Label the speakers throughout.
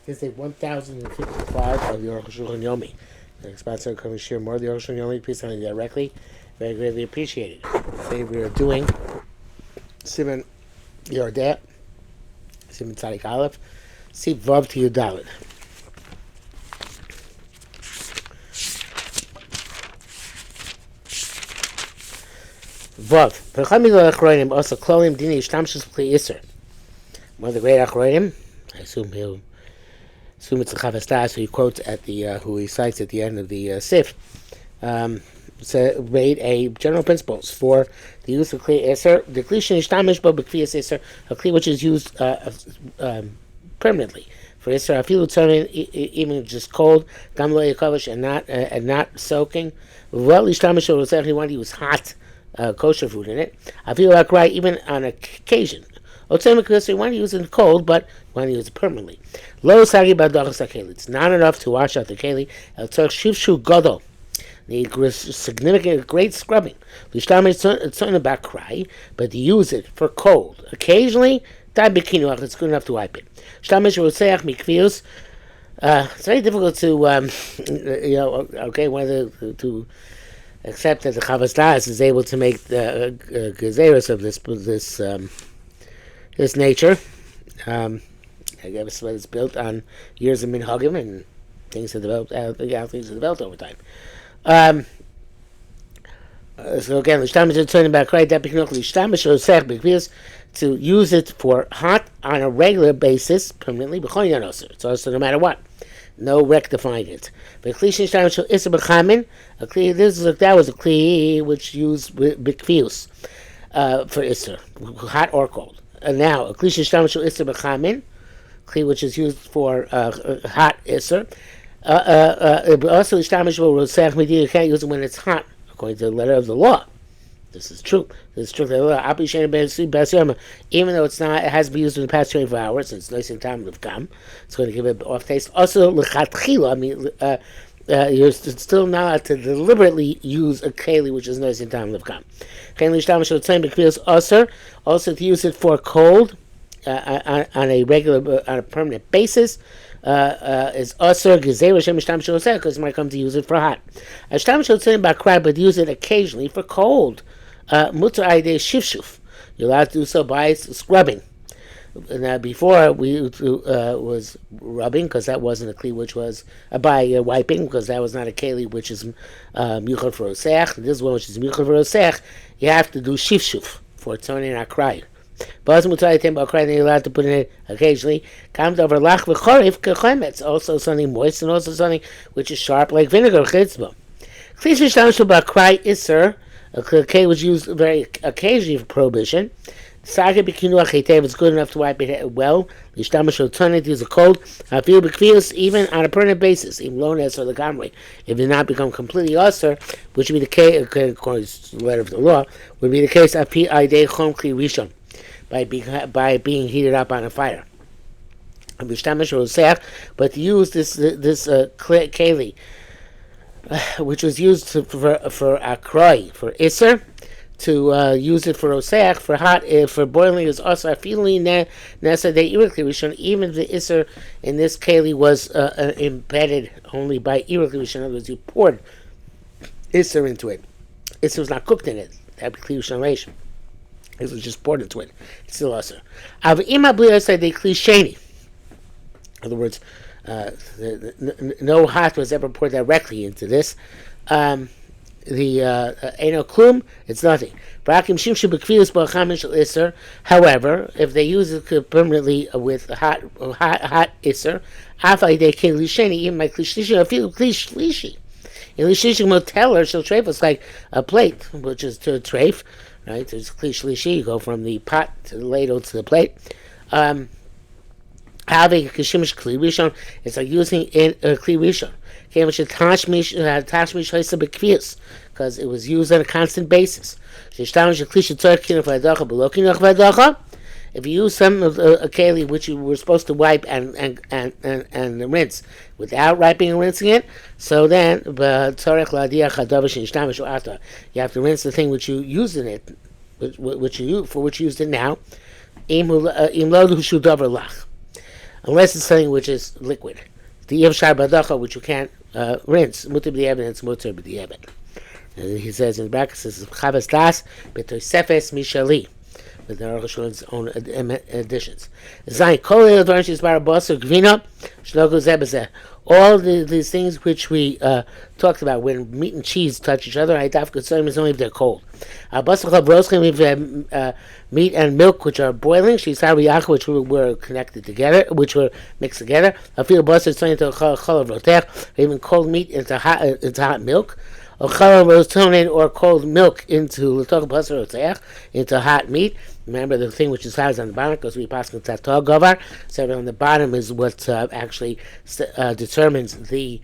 Speaker 1: This is 1055 of the Arukh HaShulchan Yomi. The sponsor can share more of the Arukh HaShulchan Yomi. Please send me directly. Very greatly appreciated. Today we are doing Siman Yordeh, Siman Tzadik Aleph, Sip Vav to Yudalit. Vav. Perchamil Achronim also Klolim Dini Ishtamshus Pli Isser. One of the great Achronim, I assume it's a Chavas Das, who he quotes at the, who he cites at the end of the Sif, made a general principles for the use of Kli Isser. The Kli Shenishtamesh Bo B'Kviyas Isser, a Kli which is used permanently for Isser. Afilu Tzonin, even just cold, Gam Lo Yakovish, and not soaking. Well, Ishtamesh Bo Rosech, he wanted to use hot kosher food in it. Afilu Akrai, even on occasion. You want to use it cold, but you want to use it permanently. It's not enough to wash out the keli. Need significant, great scrubbing. It's not about cry, but to use it for cold. Occasionally, it's good enough to wipe it. It's very difficult to, whether to accept that the Chavas Das is able to make the gezeros of this nature. I guess it's built on years of minhagim and things have developed. Things have developed over time. So again, to use it for hot on a regular basis permanently. It's also no matter what. No rectifying it. That was a kli which used bikfius for isser, hot or cold. Now, a kli shishtamshu isser b'chamin, kli which is used for hot isser. Also, ishtamshu rosech midi, you can't use it when it's hot, according to the letter of the law. This is true. This is true. Even though it's not, it has to be used in the past 24 hours. It's nice and time of gum. It's going to give it off taste. Also, lechatchila, you're still not allowed to deliberately use a keli which is nice in time of gum. Also to use it for cold on a permanent basis is also because it might come to use it for hot. But use it occasionally for cold. Mutar aydei shifshuf. You're allowed to do so by scrubbing. Now, before we was rubbing, because that wasn't a kli which was by wiping, because that was not a keli which is miuchad for osech. This one which is miuchad for osech, you have to do shifshuf for tzonin akrai. But you're allowed to put in it occasionally. Comes over lach v'chorif kechemetz, also something moist and also something which is sharp like vinegar chitzba. Kli shishtamshu b'akrai iser, a kli was used very occasionally for prohibition. It's good enough to wipe it well. Use a cold. Even on a permanent basis, even lones or the gamri. If it not become completely usher, which would be the case, according to the letter of the law, would be the case of by being heated up on a fire. But to use this keli, which was used for akroi, for isser, to use it for osech, for hot, for boiling is also feeling nesa de irikli rishon. Even the isser in this keli was embedded only by irikli rishon. In other words, you poured isser into it. Isser was not cooked in it. That would be kli rishon reish. It was just poured into it. It's still isser. Avima bli oseh de kli sheni. In other words, no hot was ever poured directly into this. The Eino Klum, it's nothing. However, if they use it permanently with hot Isser, even my Klishi, in Lishishi Moteller, she'll trafe us like a plate, which is to trafe, right? There's Klishi, you go from the pot to the ladle to the plate. Having Kishimish Kli Rishon, it's like using a Kli Rishon. Because it was used on a constant basis. If you use some of a keli which you were supposed to wipe and rinse without wiping and rinsing it, so then you have to rinse the thing which you used in it, which you used it now. unless it's something which is liquid. The Yevshar Badacha, which you can't rinse, mutter b'di'evit, and it's mutter b'di'evit. He says in the brackets, this is Chavas Das, B'toisefes Mishali, with the Arukh HaShulchan's own additions. Zayin, Kol Eil Dvarim Shizbar Basar Gvina, Shlogo Zebazeh. All these things which we talked about when meat and cheese touch each other, Haidaf Kutzorim is only if they're cold. Basar Chav Roschim, if meat and milk which are boiling, Shizar Yach, which were connected together, which were mixed together. I feel Basar Tzoyin to Chalav Rotech, even cold meat into hot milk. Or chalav rotonin, or cold milk into hot meat. Remember the thing which is hot is on the bottom because we pass with tatog govar. So on the bottom is what actually determines the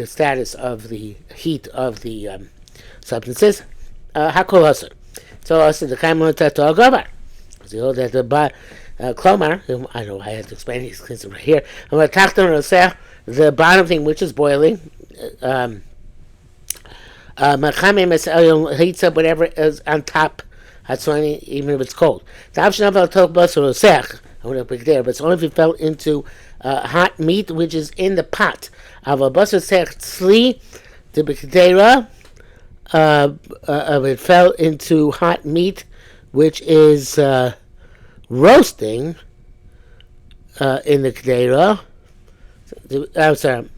Speaker 1: status of the heat of the substances. Hakol haser. So also the kaimon tatog govar. So you know that the klomar. I know I have to explain these things right here. The bottom thing which is boiling. Heats up whatever is on top, even if it's cold. But it's only if it fell into hot meat which is in the pot. It fell into hot meat which is roasting in the kedera. I'm sorry.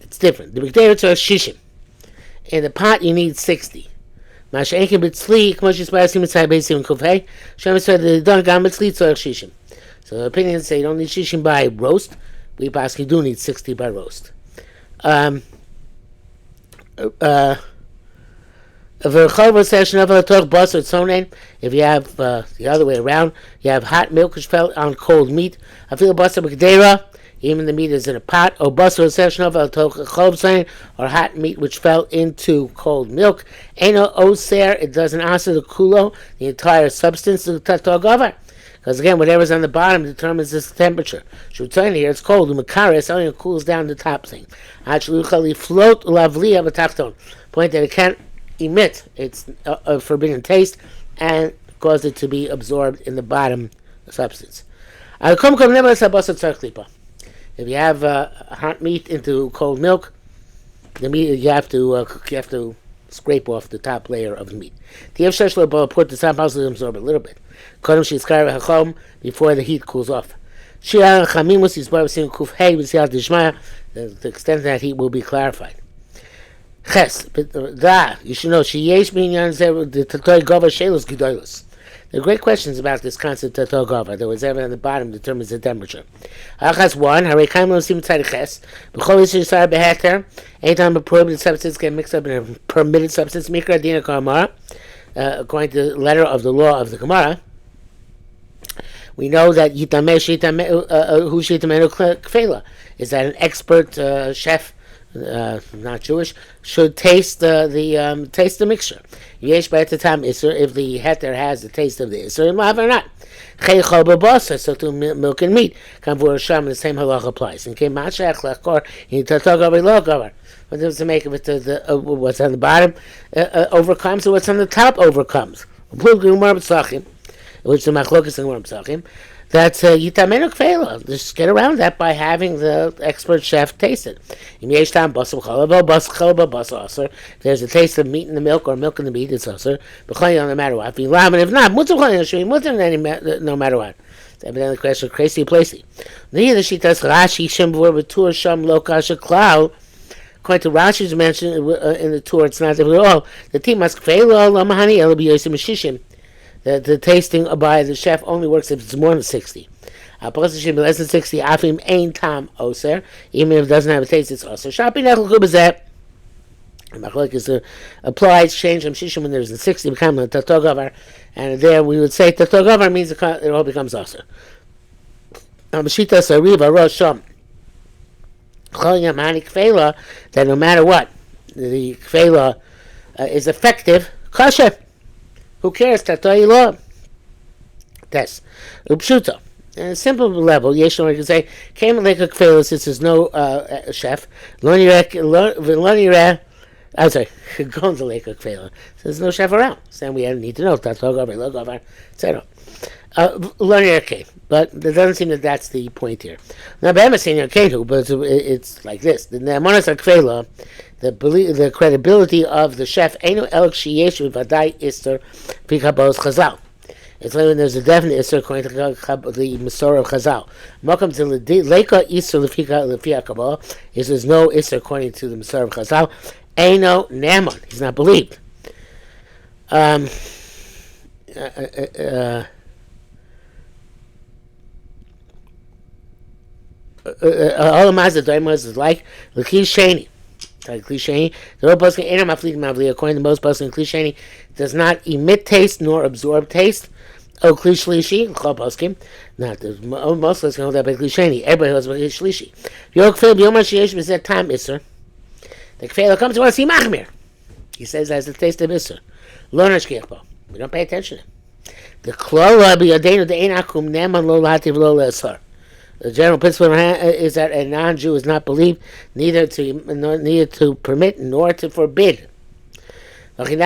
Speaker 1: It's different. The b'kdeira tzorich shishim. In the pot, you need 60. Masha'enkin b'tzli, k'mo sh'yisparsim mitzay b'yisim kufay. Shem said the don gam b'tzli tzorich shishim. So the opinions say you don't need shishim by roast. We basically do need 60 by roast. If you have the other way around, you have hot milk which fell on cold meat. I feel basar b'kdeira, even the meat is in a pot, or basar or hot meat which fell into cold milk. Eno oser, it doesn't answer the kulo, the entire substance of the tatog. Because again, whatever's on the bottom determines this temperature. Shulchan here, it's cold. Umakaris only cools down the top thing. Actually, float lavli of a tachton. Point that it can't emit its forbidden taste and cause it to be absorbed in the bottom substance. If you have hot meat into cold milk, the meat you have to scrape off the top layer of the meat. Put the top also absorb a little bit before the heat cools off. The extent of that heat will be clarified. Ches, you should know, there are great questions about this concept of tatog. There was ever on the bottom determines the temperature. Achas 1, anytime a prohibited substance get mixed up in a permitted substance, mikra dina kamara, according to the letter of the law of the Gemara, we know that is that an expert chef, not Jewish, should taste taste the mixture. Yesh by the time if the heter has the taste of the isur or not. So to milk and meat, the same halach applies. And what does it make of it? What's on the bottom overcomes, or what's on the top overcomes? Which the machlokas and Psachim. That's yitamenu kfeila. Just get around that by having the expert chef taste it. If there's a taste of meat in the milk or milk in the meat, it's also no matter what. If not, no matter what. It's evidently a question of crazy placey. Neither she does Rashi Shem V'Tur Sham Lokasha Klau. According to Rashi's mention in the tour, it's not at all. The team must kfeila lamahani elabiyosim mishishim. The tasting by the chef only works if it's more than 60. Less than 60, afim ain tam oser. Even if it doesn't have a taste, it's oser. Shopping nechel kubazet. Machlok is applied change from shishim when there's a 60 become a tatogavar, and there we would say tatogavar means it all becomes oser. Mashita sariva rosham. Cholyamani kfela, that no matter what, the kfela is effective. Kosher. Who cares? Tatoi law. Test. Upshuta. On a simple level, Yeshua can say, came like a kfela since there's no chef. I'm sorry, going to Lake Kfela. So there's no chef around. So then we need to know. That's etc. Learning arcade, but it doesn't seem that that's the point here. Now, Bama saying arcade, but it's like this: the Amonas Kfela, the credibility of the chef, Eino Elk Shiyeshu Vadai Ister Pikabos Chazal. It's like when there's a definite Isser according to the Masorah of Chazal. Welcome to the Leika Isser Lefia Kabbalah. There's no Isser according to the Masorah of Chazal. Eino Naaman. He's not believed. All the Mazda Daimas is like the Klishani. The whole person according to most person Klishani does not emit taste nor absorb taste. Oh, Klishlishi, Kloposkim. Not the most of us can hold that by Klishani. Everybody holds by Klishlishi. Yokfil Biomashiyesh was that time, Isser. The Kfela comes to want to see Machmir. He says has the taste of Isser. Lonash Kirpo. We don't pay attention to him. The Klola Biyadenu de Einakum Neman Lo Lativ Lo Lesar. The general principle is that a non-Jew is not believed neither to permit nor to forbid. And here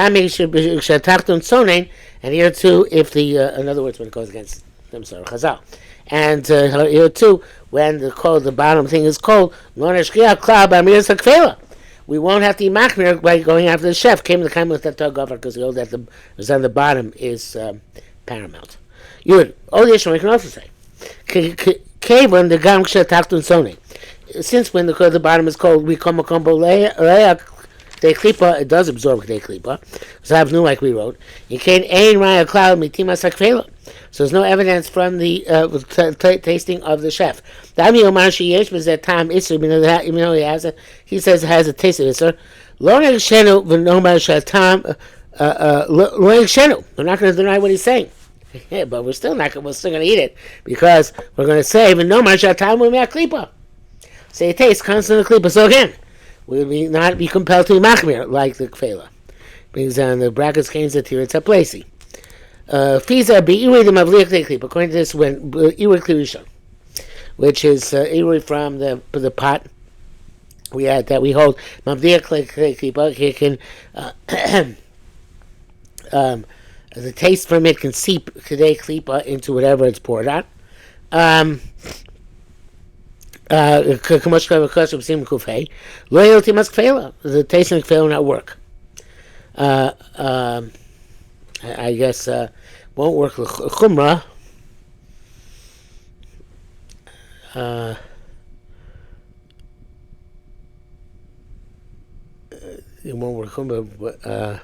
Speaker 1: too, if the in other words, when it goes against them, sorry, Chazal, and here too, when the bottom thing is cold, we won't have to machmir by going after the chef. Came the kind with that governor because we know that the on the bottom is paramount. You we can also say. When the gam tachtun sone. Since when the bottom is cold, we come a combo leak de klipa. It does absorb de klipa. So I have new like we wrote. You can't ain raya cloud mitima sakfela. So there's no evidence from the tasting of the chef. Dami omar sheyesh was that time iser. Even though he says it has a taste of iser. Lo shenu v'nomar shatam lo shenu. We're not going to deny what he's saying. Yeah, but we're still going to eat it because we're going to say even no much time we make klipa. Say it tastes constant klipa. So again, we will not be compelled to be machmir like the kfela. Brings down the brackets canes that here it's a placey. Fiza be iwi the mavliach de klipa. According to this, when iwi klirishon, which is iwi from the pot we had that we hold mavliach klipa. He can the taste from it can seep today klipa into whatever it's poured on. The taste of kfela will not work. I guess won't work chumrah. It won't work chumrah, but I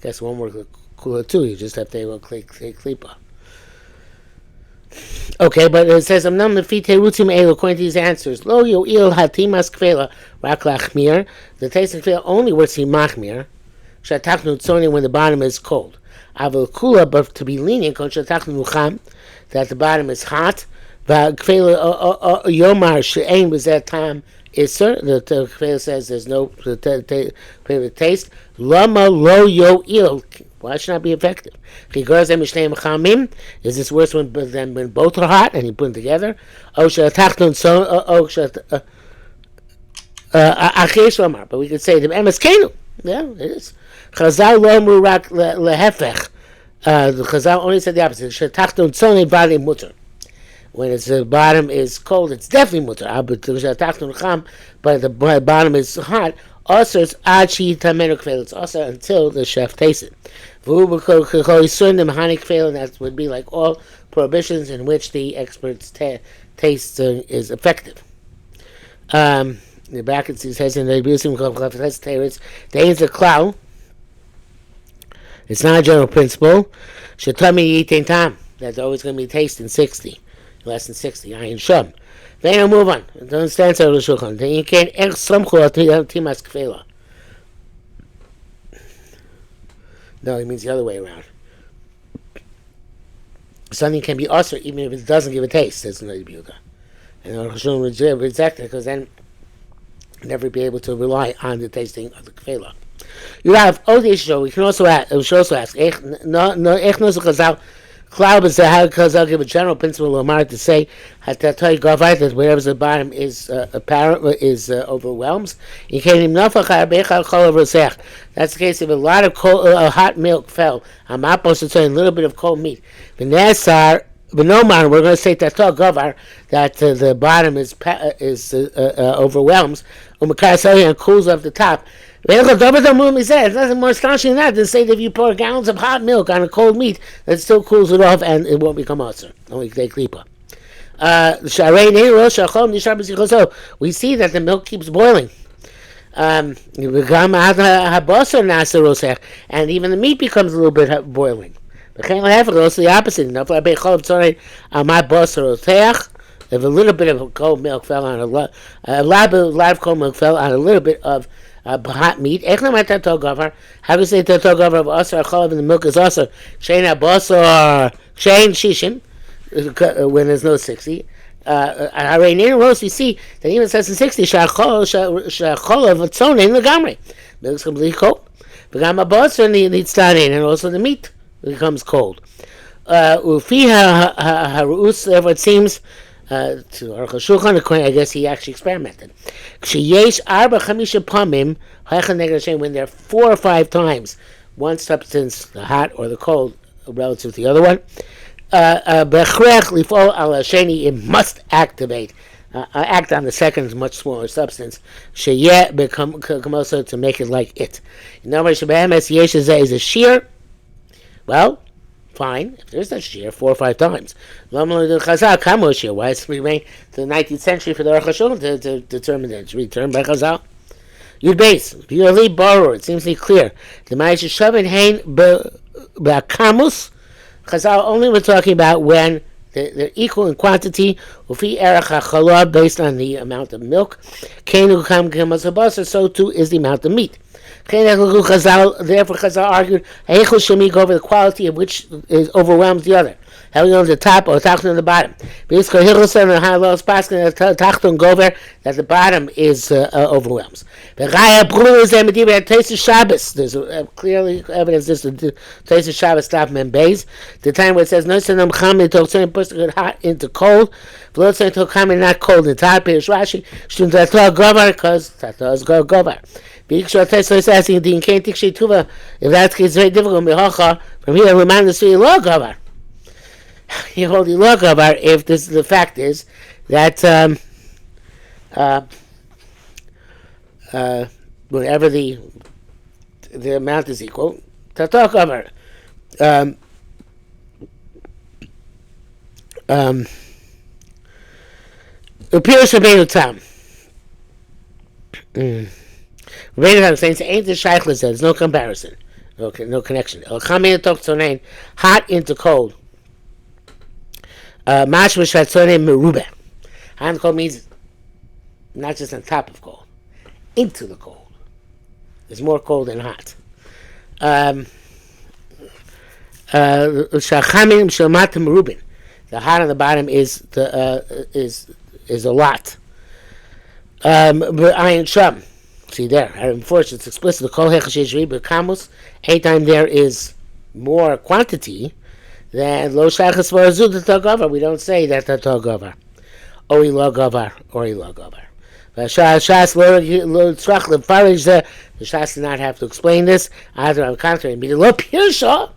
Speaker 1: guess it won't work kula too. You just have to click klipa. Okay, but it says I'm not mefite rutzim elu. According to these answers, lo yoil hatimas kfela rak lachmir. The taste of kfela only works in machmir. Shatachnu tzoni when the bottom is cold. Aval kula, but to be lenient, kon shatachnu cham, that the bottom is hot. Va kfela yomar she'ein was that time iser. The kfela says there's no favorite taste. Lama lo yoil. Why should not be effective? Is this worse than when both are hot and you put them together? But we could say the MSK. Yeah, it is. Chazal lo murak lehefech. The Chazal only said the opposite. When the bottom is cold, it's definitely mutter. But the bottom is hot. Also, it's also until the chef tastes it. And that would be like all prohibitions in which the expert's taste is effective. The bracket says in the abusing the cloud. It's not a general principle. That's always going to be taste in 60, less than 60. Ayin shum. Then I'll move on. Don't stand so Arukh HaShulchan. Then you can't timas kfela. No, it means the other way around. Something can be also even if it doesn't give a taste. Says no Yehuda. And Arukh HaShulchan would reject it because then never be able to rely on the tasting of the kfela. You have Odei Show. We can also ask. We should also ask. Cloud is because I'll give a general principle of Omar to say that wherever the bottom is apparent overwhelms. That's the case if a lot of hot milk fell. I'm not supposed to say a little bit of cold meat. But no man, we're going to say that the bottom is overwhelms and cools off the top. There's nothing more astonishing than that than say that if you pour gallons of hot milk on a cold meat, it still cools it off and it won't become ulcer. Only take klipa. We see that the milk keeps boiling. And even the meat becomes a little bit boiling. The opposite. If a little bit of cold milk fell on a lot of cold milk fell on a little bit of hot meat. How do you say Tatogavar of Asar Chalav and the milk is Asar? Shein Abasar, Shein Shishim, when there's no 60. We see that even says in 60, Shacholav Tzonin Lagamri. Milk's completely cold. V'gam Abasar needs Tanin, and also the meat becomes cold. Ufiha Harus, therefore it seems, to Arukh HaShulchan, I guess he actually experimented. When there are 4 or 5 times one substance, the hot or the cold, relative to the other one, it must act on the second much smaller substance, become also to make it like it. In other words, is a shear. Well, fine, if there's a shear 4 or 5 times. Why does it remain to the 19th century for the Arukh HaShulchan to determine that it's returned by Chazal? Yud base, purely borrower, it seems to be clear. The Ma'ash Shavin Hain B'Kamus, Chazal only were talking about when they're equal in quantity, Ufi Erech HaChalab, based on the amount of milk. Keinu Kam Kemas HaBasar, so too is the amount of meat. Therefore, Chazal argued, Eichel Shemi go over the quality of which overwhelms the other. How on the top or Tachton on the bottom. Because Hilson and Halos Paskin Tachton Gover that the bottom is overwhelms. There's clearly evidence this to Taisa Shabbos stop Membeis. The time where it says no senam cham into push it hot into cold. V'lo tzei to come not cold into hot. Pirish Rashi shtum tato gover because tato is gover. Because Taisa is asking the can't take tuva. If that's it's very difficult. Mehacha from here remind us to law gover. You hold the law gover if this the fact is that whenever the amount is equal, tato gover. Appears Rabbeinu Tam. Rabbeinu Tam saying ain't the shaykhlis. There's no comparison, no connection. Hot into cold. Mash v'shatzone merube. Hot and cold means not just on top of cold, into the cold. There's more cold than hot. Shachamim shalmatim merubin. The hot on the bottom is a lot. Ayin sham. See there. Unfortunately, it's explicit. The kol hechashish but kamus. Anytime there is more quantity, then lo shaychas v'azu tatogavar. We don't say that tatogavar. Or ilogavar. The Shas does not have to explain this. Either on the contrary, lo pirsha.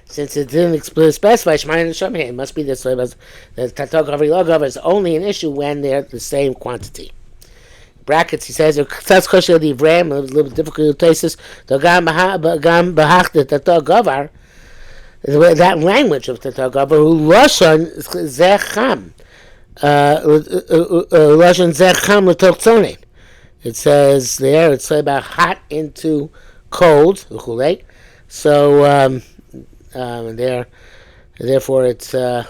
Speaker 1: Since it didn't specify Shemayin and Shemayin, it must be this way. The Tatogavar Ilogavar is only an issue when they're the same quantity. Brackets, he says, a little bit difficult places. That language of Tatogavar, Lashon Zecham. Lashon Zecham L'Tochzonin. It says there, it's about hot into cold. So, therefore it's right,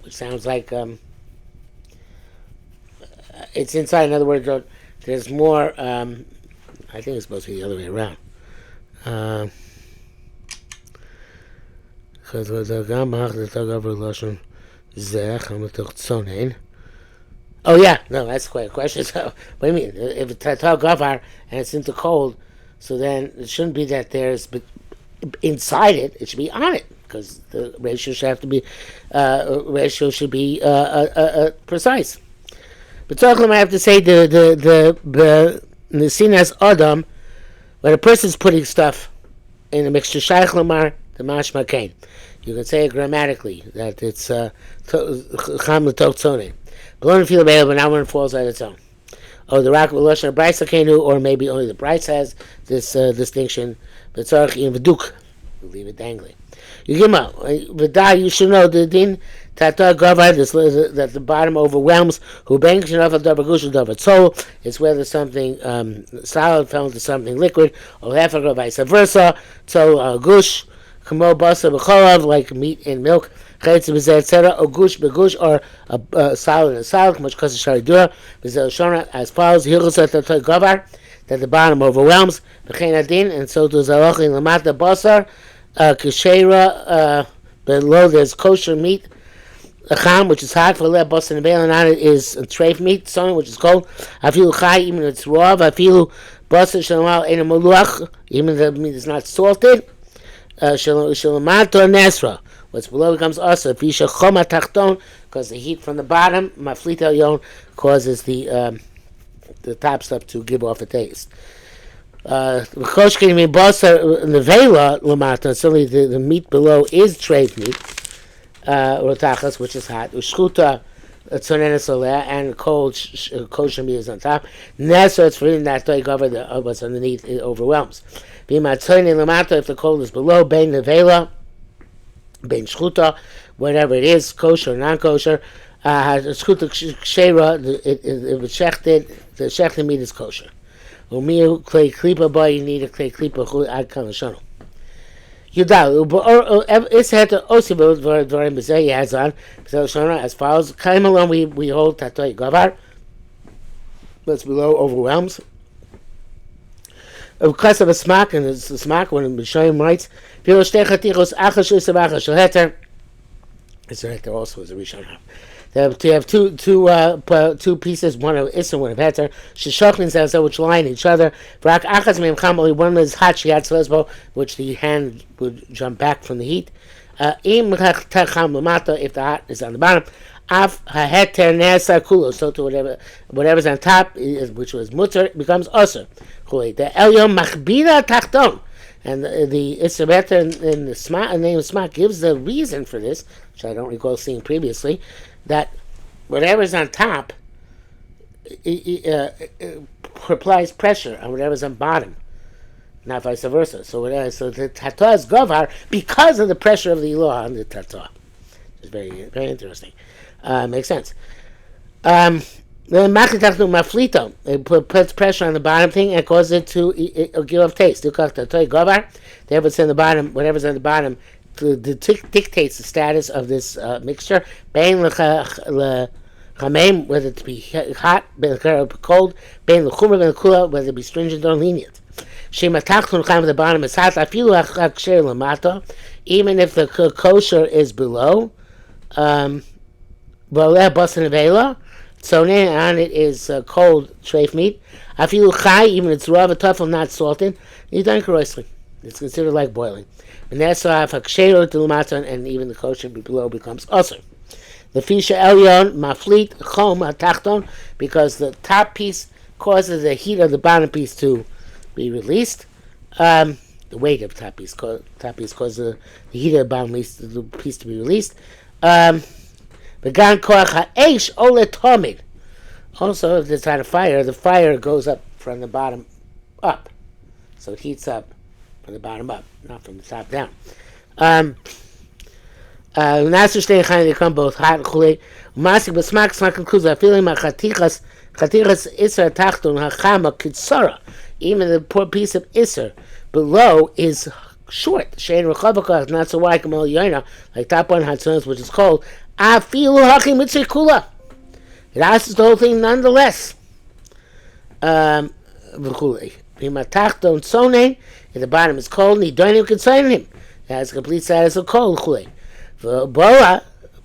Speaker 1: which sounds like it's inside. In other words, there's more. I think it's supposed to be the other way around. Oh yeah, no, that's quite a question. So what do you mean? If it's tatar gavar and it's into cold, so then it shouldn't be that there's but inside it. It should be on it because the ratio should have to be precise. But talking, I have to say the scene as Adam when a person's putting stuff in a mixture shaykh lamar the mashma kain. You can say it grammatically that it's cham l'tok tzone. But don't feel available now when it falls on its own. Oh, the rak v'loshen braysa kenu, or maybe only the Bryce has this distinction. But tzarich in v'duk, we'll leave it dangling. You give out v'da. You should know the din tata gavar that the bottom overwhelms. Who banks enough of davar gush davar tzol. It's whether something solid fell into something liquid, or hefach vice versa. So gush. Kamo basa b'cholav, like meat and milk, chayetz b'zeh etc. Or gush b'gush, or a salad and a salad, much kasa sharidura, b'zeh shona, as follows: hilchos atatoy gavar, that the bottom overwhelms, b'chein adin, and so does halachin lamata basar, kishera, below there's kosher meat, acham, which is hot, for le basar and bail, and on it is treif meat, sonin, which is cold, afilu chai, even if it's raw, afilu basar shalamal ein maluach, even if the meat is not salted. Shalamato Nesra. What's below becomes also Fisha Choma Tachton, because the heat from the bottom, Maflit Elyon, causes the top stuff to give off a taste. Choshkin Mibasa Nevela Lamata, certainly the meat below is treif meat, Rotachas, which is hot. Ushkuta Tzonenes Oleh, and cold kosher meat is on top. Nesra, it's for eating that toy cover, what's underneath it overwhelms. If the cold is below, bein nevela, bein shchuta, whatever it is, kosher or non-kosher, shchuta kshera, if it's shechted, the shechted meat is kosher. Umiu klei klipa boy, you need a klei klipa ad kalashonu. Yudal, it's had to also be dvarim b'zeh yazan, as follows. Kaim alone, we hold tatoy gavar, what's below overwhelms. Because of a smack, and it's a smack when Mishaim writes, it's a heter also is a rishon. They have two pieces, one of Issa, one of heter. Shishochlin says which line each other. Only one is hot, she had lesbo, which the hand would jump back from the heat. If the hot is on the bottom. Af haheter nesa kulo, so to whatever's on top, which was mutter, becomes usher. The elyon machbira tachton, and the isabeta in the name of smak gives the reason for this, which I don't recall seeing previously, that whatever's on top applies pressure on whatever's on bottom, not vice versa. So the tata is gavar because of the pressure of the ilah on the tata. It's very, very interesting. Makes sense. Then maflito, it puts pressure on the bottom thing and causes it to give off taste. Whatever's in the bottom, dictates the status of this mixture. Whether it be hot, cold, whether it be stringent or lenient. The bottom is hot. Even if the kosher is below. So on it is cold treif meat. I feel chai, even it's raw, tough, not salted. You don't correctly. It's considered like boiling. And that's why and even the kosher below becomes usher. The fisha elyon maflit chom atachton, because the top piece causes the heat of the bottom piece to be released. The weight of the top piece causes the heat of the bottom piece to be released. Also, if it's on a fire, the fire goes up from the bottom up. So it heats up from the bottom up, not from the top down. They come both hot and cool. Masik b'smak smak concludes that feeling my chatichas iser tachton hachama kitsara. Even the poor piece of iser below is short. Shein rechavakah, not so wide, kamal yoina, like top one hatzonos, which is cold. Afilu hakim mitzvah kula. It asks the whole thing nonetheless. V'chulei. V'matachton sonein, and the bottom is cold, and he don't even concern him. It has complete status of cold. V'chulei. V'boa,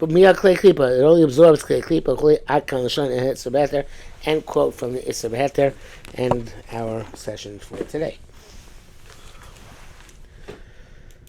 Speaker 1: Mia Clay Klipa. It only absorbs Clay Klipa. Akan Lashon and Hitzer Better. End quote from the Itzer Better. And our session for today.